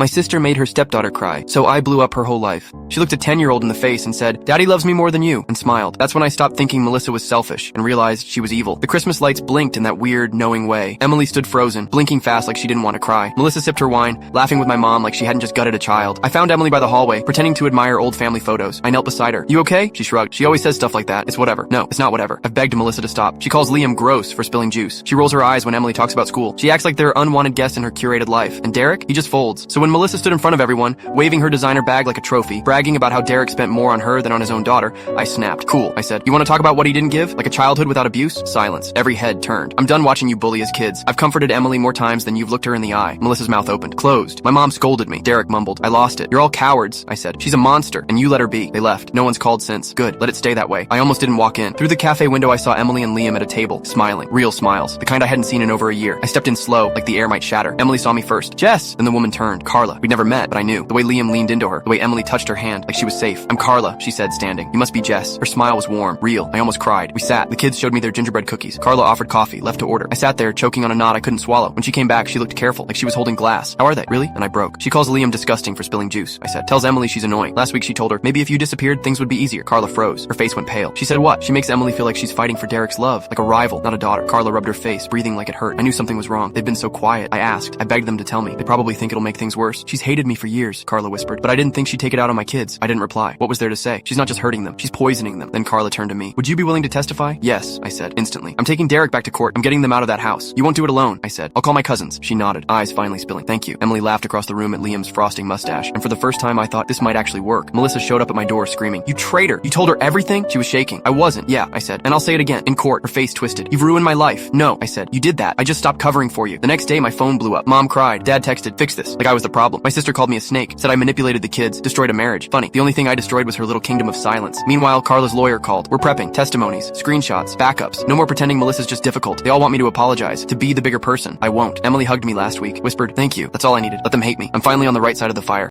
My sister made her stepdaughter cry, so I blew up her whole life. She looked a 10-year-old in the face and said, "Daddy loves me more than you," and smiled. That's when I stopped thinking Melissa was selfish and realized she was evil. The Christmas lights blinked in that weird, knowing way. Emily stood frozen, blinking fast like she didn't want to cry. Melissa sipped her wine, laughing with my mom like she hadn't just gutted a child. I found Emily by the hallway, pretending to admire old family photos. I knelt beside her. "You okay?" She shrugged. She always says stuff like that. "It's whatever." No, it's not whatever. I've begged Melissa to stop. She calls Liam gross for spilling juice. She rolls her eyes when Emily talks about school. She acts like they're unwanted guests in her curated life. And Derek? He just folds. So when Melissa stood in front of everyone, waving her designer bag like a trophy, bragging about how Derek spent more on her than on his own daughter, I snapped. "Cool," I said. "You want to talk about what he didn't give? Like a childhood without abuse?" Silence. Every head turned. "I'm done watching you bully as kids. I've comforted Emily more times than you've looked her in the eye." Melissa's mouth opened. Closed. My mom scolded me. Derek mumbled. "I lost it. You're all cowards," I said. "She's a monster, and you let her be." They left. No one's called since. Good. Let it stay that way. I almost didn't walk in. Through the cafe window I saw Emily and Liam at a table, smiling. Real smiles. The kind I hadn't seen in over a year. I stepped in slow, like the air might shatter. Emily saw me first. "Jess!" Then the woman turned. Carla. We'd never met, but I knew. The way Liam leaned into her. The way Emily touched her hand, like she was safe. "I'm Carla," she said, standing. "You must be Jess." Her smile was warm. Real. I almost cried. We sat. The kids showed me their gingerbread cookies. Carla offered coffee, left to order. I sat there, choking on a knot I couldn't swallow. When she came back, she looked careful, like she was holding glass. "How are they?" "Really?" And I broke. "She calls Liam disgusting for spilling juice," I said. "Tells Emily she's annoying. Last week she told her, maybe if you disappeared, things would be easier." Carla froze. Her face went pale. She said what? "She makes Emily feel like she's fighting for Derek's love, like a rival, not a daughter." Carla rubbed her face, breathing like it hurt. I knew something was wrong. They'd been so quiet. I asked. I begged them to tell me. They probably think it'll make things worse. "She's hated me for years," Carla whispered. "But I didn't think she'd take it out on my kids." I didn't reply. What was there to say? She's not just hurting them. She's poisoning them. Then Carla turned to me. "Would you be willing to testify?" "Yes," I said, instantly. "I'm taking Derek back to court. I'm getting them out of that house." "You won't do it alone," I said. "I'll call my cousins." She nodded, eyes finally spilling. "Thank you." Emily laughed across the room at Liam's frosting mustache, and for the first time I thought this might actually work. Melissa showed up at my door screaming, "You traitor! You told her everything?" She was shaking. "I wasn't." "Yeah," I said, "and I'll say it again. In court." Her face twisted. "You've ruined my life." "No," I said. "You did that. I just stopped covering for you." The next day my phone blew up. Mom cried. Dad texted, "Fix this," like I was the problem. My sister called me a snake, said I manipulated the kids, destroyed a marriage. Funny, the only thing I destroyed was her little kingdom of silence. Meanwhile, Carla's lawyer called. We're prepping. Testimonies, screenshots, backups. No more pretending Melissa's just difficult. They all want me to apologize, to be the bigger person. I won't. Emily hugged me last week, whispered, "Thank you. That's all I needed. Let them hate me. I'm finally on the right side of the fire."